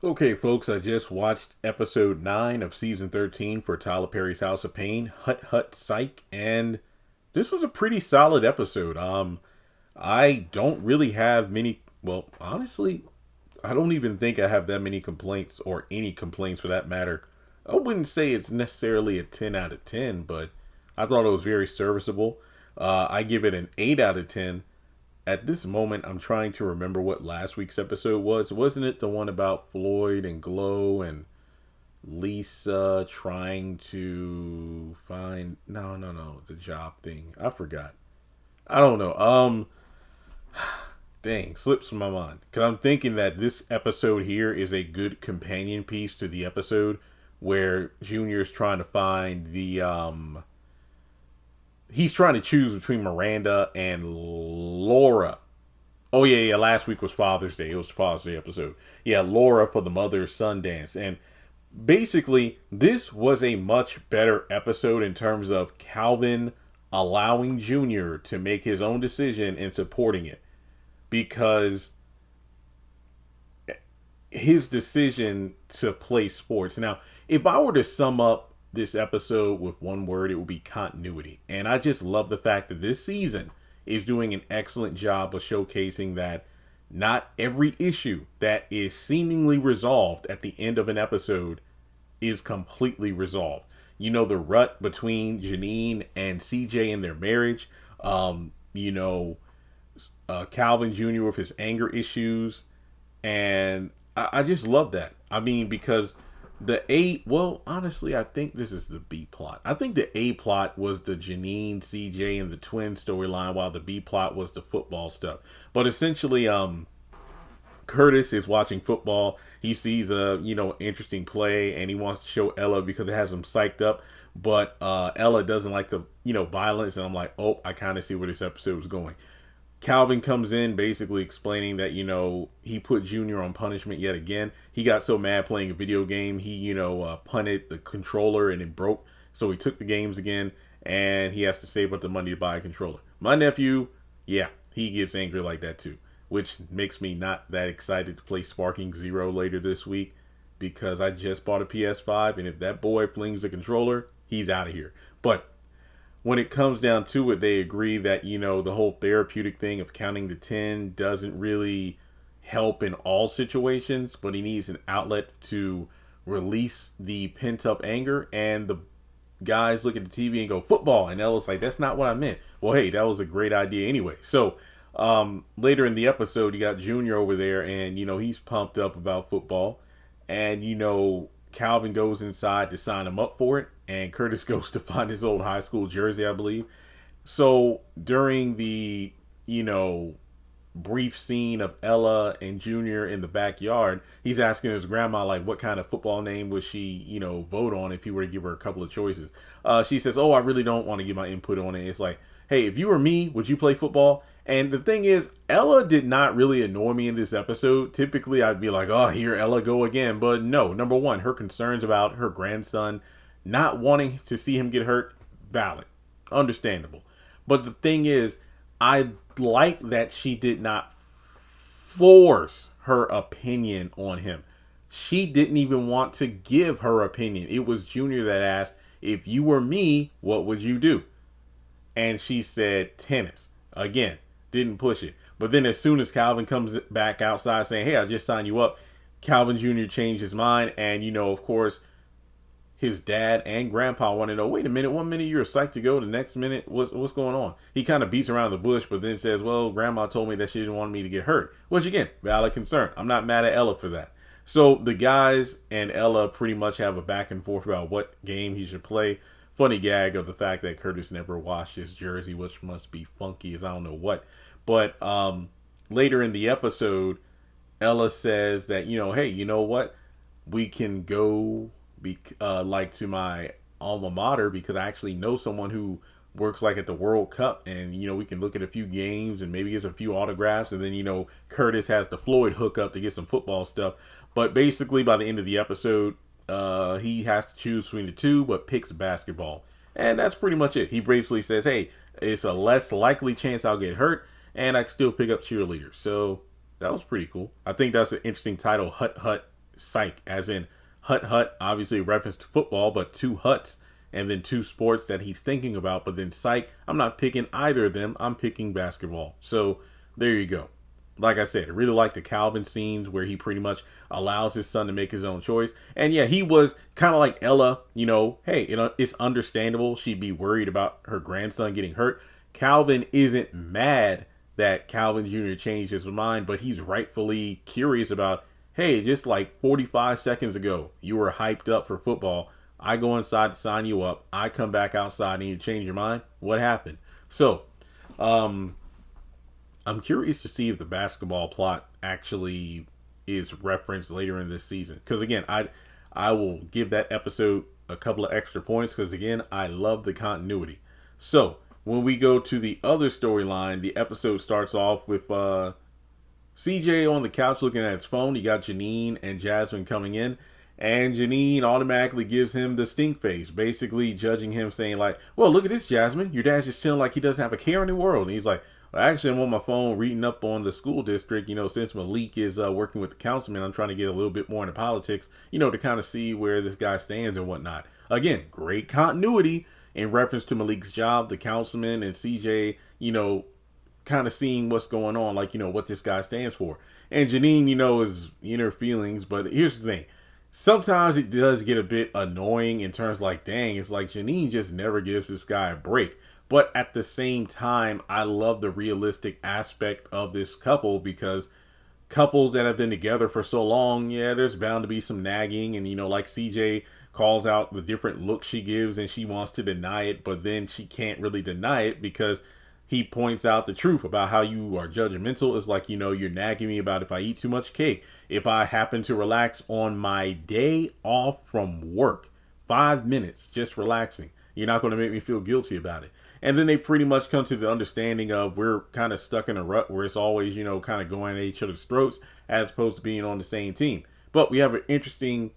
Okay, folks, I just watched episode 9 of season 13 for Tyler Perry's House of Payne, Hut Hut Psych, and this was a pretty solid episode. I don't really have many, well, honestly, I don't even think I have that many complaints or any complaints for that matter. I wouldn't say it's necessarily a 10 out of 10, but I thought it was very serviceable. I give it an 8 out of 10. At this moment, I'm trying to remember what last week's episode was. Wasn't it the one about Floyd and Glow and Lisa trying to find no, the job thing. I forgot. I don't know. Dang, slips from my mind. Cause I'm thinking that this episode here is a good companion piece to the episode where Junior is trying to find the he's trying to choose between Miranda and Laura. Oh yeah. Last week was Father's Day. It was the Father's Day episode. Yeah, Laura for the mother's son dance. And basically, this was a much better episode in terms of Calvin allowing Junior to make his own decision and supporting it. Because his decision to play sports. Now, if I were to sum up this episode with one word, it would be continuity. And I just love the fact that this season is doing an excellent job of showcasing that not every issue that is seemingly resolved at the end of an episode is completely resolved. You know, the rut between Janine and CJ in their marriage, Calvin Jr. with his anger issues. And I just love that. I mean, because honestly, I think this is the B plot. I think the A plot was the Janine, CJ, and the twin storyline, while the B plot was the football stuff. But essentially, Curtis is watching football. He sees a interesting play, and he wants to show Ella because it has him psyched up. But Ella doesn't like the violence, and I'm like, oh, I kind of see where this episode was going. Calvin comes in basically explaining that, he put Junior on punishment yet again. He got so mad playing a video game, he, punted the controller and it broke. So he took the games again and he has to save up the money to buy a controller. My nephew, yeah, he gets angry like that too, which makes me not that excited to play Sparking Zero later this week because I just bought a PS5 and if that boy flings the controller, he's out of here. But when it comes down to it, they agree that, the whole therapeutic thing of counting to 10 doesn't really help in all situations, but he needs an outlet to release the pent up anger. And the guys look at the TV and go, football. And Ella's like, that's not what I meant. Well, hey, that was a great idea anyway. So later in the episode, you got Junior over there and, he's pumped up about football. And, Calvin goes inside to sign him up for it, and Curtis goes to find his old high school jersey, I believe. So during the, brief scene of Ella and Junior in the backyard, he's asking his grandma, like, what kind of football name would she, vote on if he were to give her a couple of choices. She says, oh, I really don't want to give my input on it. It's like, hey, if you were me, would you play football? And the thing is, Ella did not really annoy me in this episode. Typically, I'd be like, oh, here Ella go again. But no, number one, her concerns about her grandson not wanting to see him get hurt, valid, understandable. But the thing is, I like that she did not force her opinion on him. She didn't even want to give her opinion. It was Junior that asked, if you were me, what would you do? And she said tennis. Again, didn't push it. But then as soon as Calvin comes back outside saying, hey, I just signed you up, Calvin Jr. changed his mind. And, of course, his dad and grandpa want to know, wait a minute, 1 minute you're psyched to go, the next minute, what's going on? He kind of beats around the bush, but then says, well, grandma told me that she didn't want me to get hurt. Which, again, valid concern. I'm not mad at Ella for that. So the guys and Ella pretty much have a back and forth about what game he should play. Funny gag of the fact that Curtis never washed his jersey, which must be funky as I don't know what. But later in the episode, Ella says that, hey, you know what? We can go to my alma mater because I actually know someone who works like at the World Cup, and we can look at a few games and maybe get a few autographs, and then Curtis has the Floyd hookup to get some football stuff. But basically by the end of the episode, he has to choose between the two, but picks basketball. And that's pretty much it. He basically says, hey, it's a less likely chance I'll get hurt, and I can still pick up cheerleaders. So that was pretty cool. I think that's an interesting title, Hut Hut Psyche, as in hut hut, obviously a reference to football, but two huts and then two sports that he's thinking about. But then Psyche, I'm not picking either of them. I'm picking basketball. So there you go. Like I said, I really like the Calvin scenes where he pretty much allows his son to make his own choice. And yeah, he was kind of like Ella, hey, it's understandable she'd be worried about her grandson getting hurt. Calvin isn't mad that Calvin Jr. changed his mind, but he's rightfully curious about, hey, just like 45 seconds ago, you were hyped up for football. I go inside to sign you up. I come back outside and you change your mind. What happened? So, I'm curious to see if the basketball plot actually is referenced later in this season. Because again, I will give that episode a couple of extra points because again, I love the continuity. So when we go to the other storyline, the episode starts off with CJ on the couch looking at his phone. You got Janine and Jasmine coming in. And Janine automatically gives him the stink face, basically judging him, saying like, well, look at this, Jasmine. Your dad's just chilling like he doesn't have a care in the world. And he's like, well, actually, I'm on my phone reading up on the school district. Since Malik is working with the councilman, I'm trying to get a little bit more into politics, to kind of see where this guy stands and whatnot. Again, great continuity in reference to Malik's job, the councilman, and CJ, kind of seeing what's going on, like, what this guy stands for. And Janine, is in her feelings. But here's the thing. Sometimes it does get a bit annoying in terms like, dang, it's like Janine just never gives this guy a break. But at the same time, I love the realistic aspect of this couple because couples that have been together for so long, yeah, there's bound to be some nagging. And, like CJ calls out the different looks she gives and she wants to deny it, but then she can't really deny it because he points out the truth about how you are judgmental. It's like, you're nagging me about if I eat too much cake. If I happen to relax on my day off from work, 5 minutes, just relaxing, you're not going to make me feel guilty about it. And then they pretty much come to the understanding of we're kind of stuck in a rut where it's always, kind of going at each other's throats as opposed to being on the same team. But we have an interesting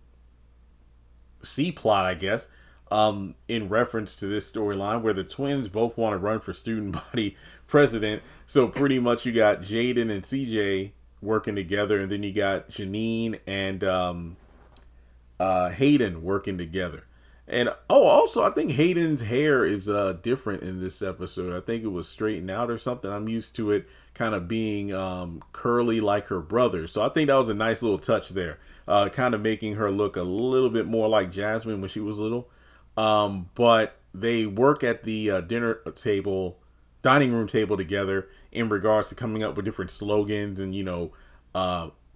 C plot, I guess, in reference to this storyline where the twins both want to run for student body president. So pretty much you got Jaden and CJ working together, and then you got Janine and Hayden working together. And also I think Hayden's hair is different in this episode. I think it was straightened out or something. I'm used to it kind of being curly like her brother. So I think that was a nice little touch there. Kind of making her look a little bit more like Jasmine when she was little. But they work at the dining room table together in regards to coming up with different slogans and,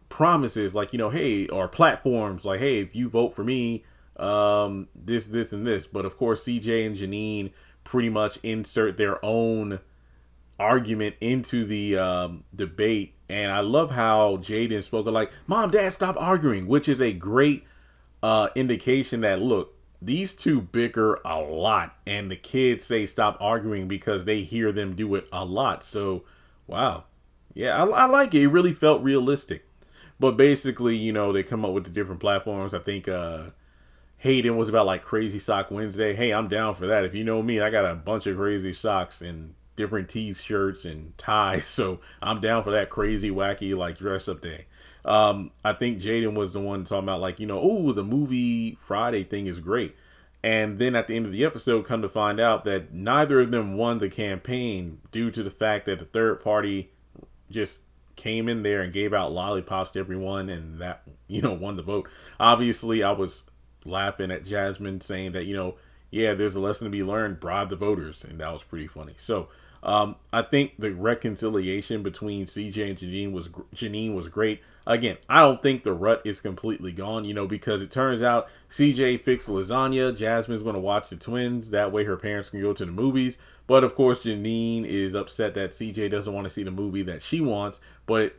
promises like, hey, or platforms like, hey, if you vote for me, this, and this. But of course, CJ and Janine pretty much insert their own argument into the debate. And I love how Jaden spoke like, Mom, Dad, stop arguing, which is a great indication that, look, these two bicker a lot, and the kids say stop arguing because they hear them do it a lot. So, wow. Yeah, I like it. It really felt realistic. But basically, they come up with the different platforms. I think Hayden was about like Crazy Sock Wednesday. Hey, I'm down for that. If you know me, I got a bunch of crazy socks and different t-shirts and ties. So I'm down for that crazy, wacky, like dress up day. I think Jaden was the one talking about like, oh, the movie Friday thing is great. And then at the end of the episode, come to find out that neither of them won the campaign due to the fact that the third party just came in there and gave out lollipops to everyone. And that, won the vote. Obviously, I was laughing at Jasmine saying that, yeah, there's a lesson to be learned, bribe the voters. And that was pretty funny. So I think the reconciliation between CJ and Janine was great. Again, I don't think the rut is completely gone, because it turns out CJ fixed lasagna. Jasmine's going to watch the twins. That way her parents can go to the movies. But of course, Janine is upset that CJ doesn't want to see the movie that she wants. But,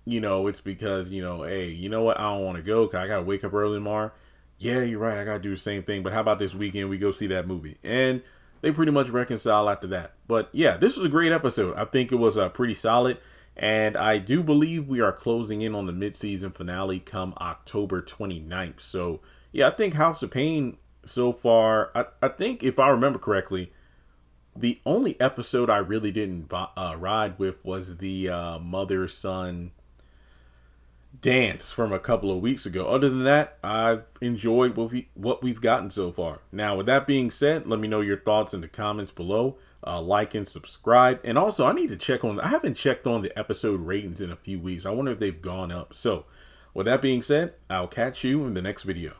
it's because, hey, you know what? I don't want to go because I got to wake up early tomorrow. Yeah, you're right. I got to do the same thing. But how about this weekend we go see that movie? And they pretty much reconcile after that. But yeah, this was a great episode. I think it was pretty solid. And I do believe we are closing in on the mid-season finale come October 29th. So yeah, I think House of Payne so far, I think if I remember correctly, the only episode I really didn't ride with was the mother-son dance from a couple of weeks ago. Other than that, I've enjoyed what we've gotten so far. Now, with that being said, let me know your thoughts in the comments below. Like and subscribe. And also, I need to check on, I haven't checked on the episode ratings in a few weeks. I wonder if they've gone up. So, with that being said, I'll catch you in the next video.